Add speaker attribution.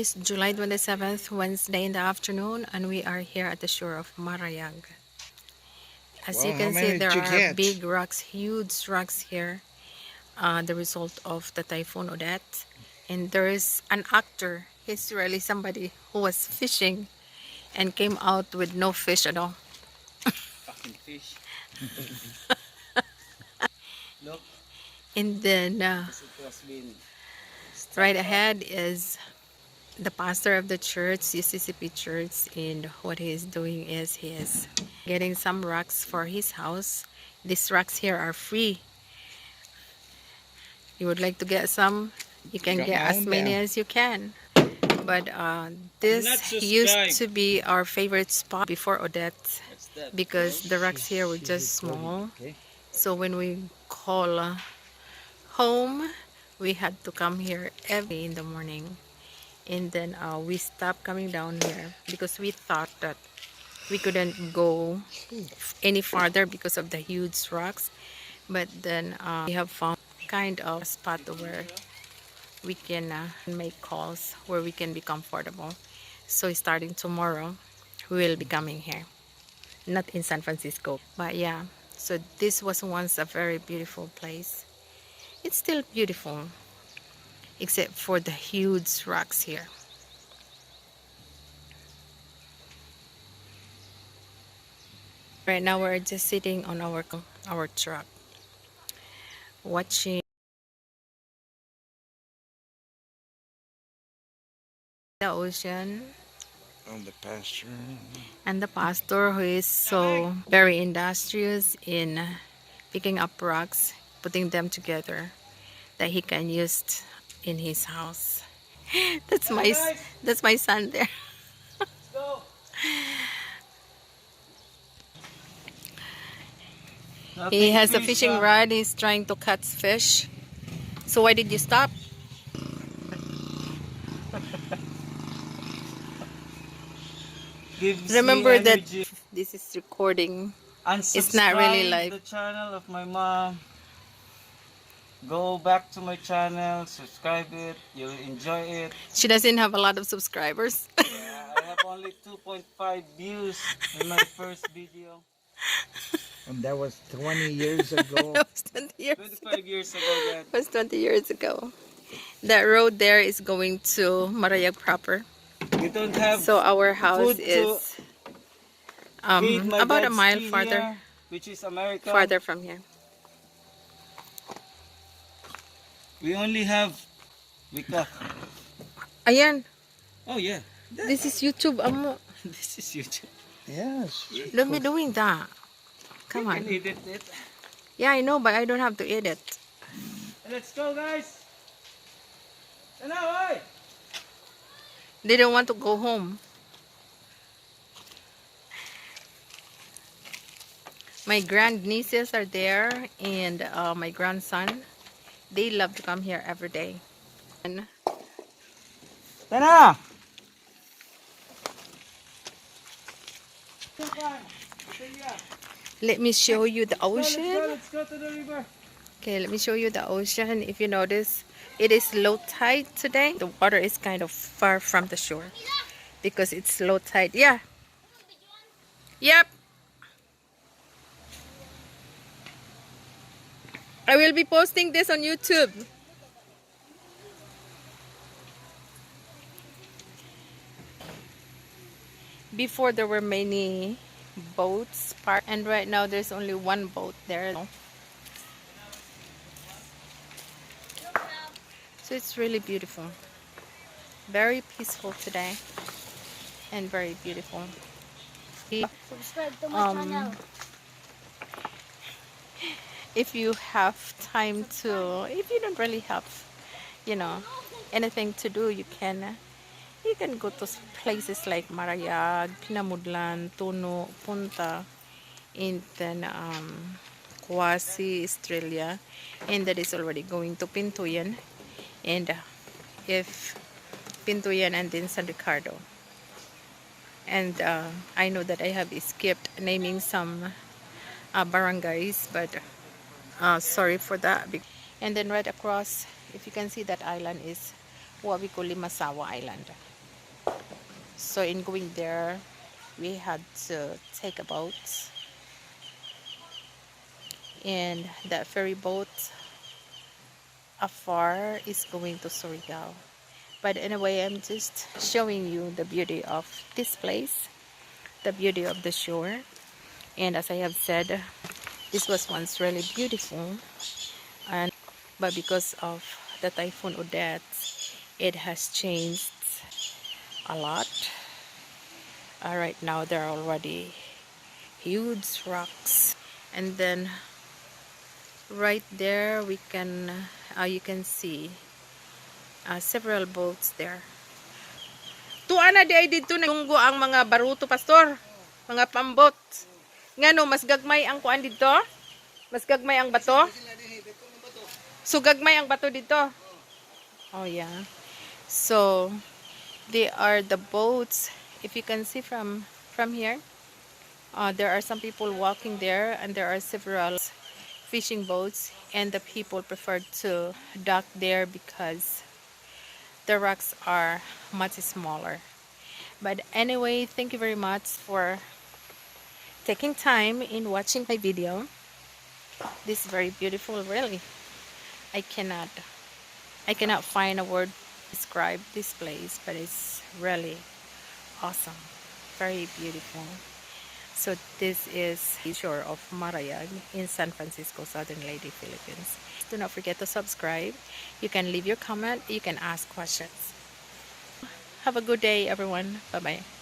Speaker 1: It's July 27th, Wednesday in the afternoon, and we are here at the shore of Marayag. As you
Speaker 2: Well, how
Speaker 1: can see,
Speaker 2: many
Speaker 1: there
Speaker 2: did you
Speaker 1: are
Speaker 2: get?
Speaker 1: big rocks, huge rocks here, the result of the typhoon Odette. And there is an actor, he's really somebody who was fishing and came out with no fish at all.
Speaker 3: Fucking fish. Look,
Speaker 1: And then
Speaker 3: as it was been
Speaker 1: right
Speaker 3: struck up.
Speaker 1: ahead is the pastor of the church, UCCP church, and what he is doing is he is getting some rocks for his house. These rocks here are free. You would like to get some, you
Speaker 2: I
Speaker 1: can
Speaker 2: got
Speaker 1: get
Speaker 2: my
Speaker 1: as
Speaker 2: own
Speaker 1: many
Speaker 2: bell.
Speaker 1: as you can. But
Speaker 3: Do
Speaker 1: this
Speaker 3: not
Speaker 1: used
Speaker 3: subscribe.
Speaker 1: to be our favorite spot before Odette
Speaker 3: What's that,
Speaker 1: because
Speaker 3: bro?
Speaker 1: the rocks here were
Speaker 2: She's
Speaker 1: just
Speaker 2: recording,
Speaker 1: small.
Speaker 2: okay?
Speaker 1: So when we call home, we had to come here every in the morning. And then we stopped coming down here because we thought that we couldn't go any farther because of the huge rocks. But then we have found kind of a spot where we can make calls, where we can be comfortable. So starting tomorrow, we will be coming here. Not in San Francisco, but yeah. So this was once a very beautiful place. It's still beautiful, except for the huge rocks here. Right now we're just sitting on our truck, watching the ocean
Speaker 2: On the pasture.
Speaker 1: and the pastor who is so very industrious in picking up rocks, putting them together that he can use in his house. That's
Speaker 3: Come on, guys.
Speaker 1: that's my son there.
Speaker 3: Let's go.
Speaker 1: He
Speaker 3: Nothing
Speaker 1: has a
Speaker 3: fish,
Speaker 1: fishing rod. He's trying to catch fish. So why did you stop?
Speaker 3: Gives me
Speaker 1: Remember that
Speaker 3: energy.
Speaker 1: this is recording. It's not really
Speaker 3: Unsubscribe
Speaker 1: live.
Speaker 3: the channel of my mom. Go back to my channel, subscribe it. You'll enjoy it.
Speaker 1: She doesn't have a lot of subscribers.
Speaker 3: Yeah, I have only 2.5 views in my first video.
Speaker 2: And that was 20 years ago.
Speaker 1: That was 20 years ago.
Speaker 3: 25 years ago, that.
Speaker 1: That was 20 years ago. That road there is going to Marayag proper.
Speaker 3: We don't have
Speaker 1: So our house
Speaker 3: food to
Speaker 1: is
Speaker 3: feed my
Speaker 1: about a
Speaker 3: dad's
Speaker 1: mile
Speaker 3: tea
Speaker 1: farther
Speaker 3: here, which is America.
Speaker 1: farther from here.
Speaker 3: We only have Wika.
Speaker 1: Ayan,
Speaker 3: Oh yeah.
Speaker 1: this is YouTube.
Speaker 3: This is YouTube.
Speaker 2: Yes.
Speaker 1: Don't be doing that. Come
Speaker 3: You can
Speaker 1: on.
Speaker 3: edit it.
Speaker 1: Yeah, I know, but I don't have to edit.
Speaker 3: Let's go, guys. Tanaw,
Speaker 1: They don't want to go home. My grandnieces are there and my grandson. They love to come here every day. And
Speaker 3: Tana!
Speaker 1: let me show you the ocean.
Speaker 3: Let's go to the river.
Speaker 1: Okay, let me show you the ocean. If you notice, it is low tide today. The water is kind of far from the shore because it's low tide. Yeah. Yep. I will be posting this on YouTube. Before there were many boats parked, and right now there's only one boat there. So it's really beautiful. Very peaceful today and very beautiful.
Speaker 4: Subscribe to my channel.
Speaker 1: If you have time to, if you don't really have, you know, anything to do, you can go to places like Marayag, Pinamudlan, Tuno, Punta, and then Kwasi, Australia, and that is already going to Pintuyan, and if Pintuyan and then San Ricardo. And I know that I have skipped naming some barangays, but sorry for that. And then right across, if you can see, that island is what we call Limasawa Island. So in going there, we had to take a boat, and that ferry boat afar is going to Surigao. But anyway, I'm just showing you the beauty of this place, the beauty of the shore. And as I have said, this was once really beautiful, and but because of the typhoon Odette, it has changed a lot. Right now there are already huge rocks, and then right there we can you can see several boats there. Tuana di ay dito nagunggo ang mga baruto, pastor, mga pambot. Ngano mas gagmay ang kuan dito? Mas gagmay ang bato? So gagmay ang bato dito. Oh yeah. So they are the boats. If you can see from here, there are some people walking there, and there are several fishing boats, and the people prefer to dock there because the rocks are much smaller. But anyway, thank you very much for taking time in watching my video. This is very beautiful, really. I cannot I cannot find a word to describe this place, but it's really awesome, very beautiful. So this is the shore of Marayag in San Francisco, Southern Leyte, Philippines. Do not forget to subscribe. You can leave your comment. You can ask questions. Have a good day, everyone. Bye-bye.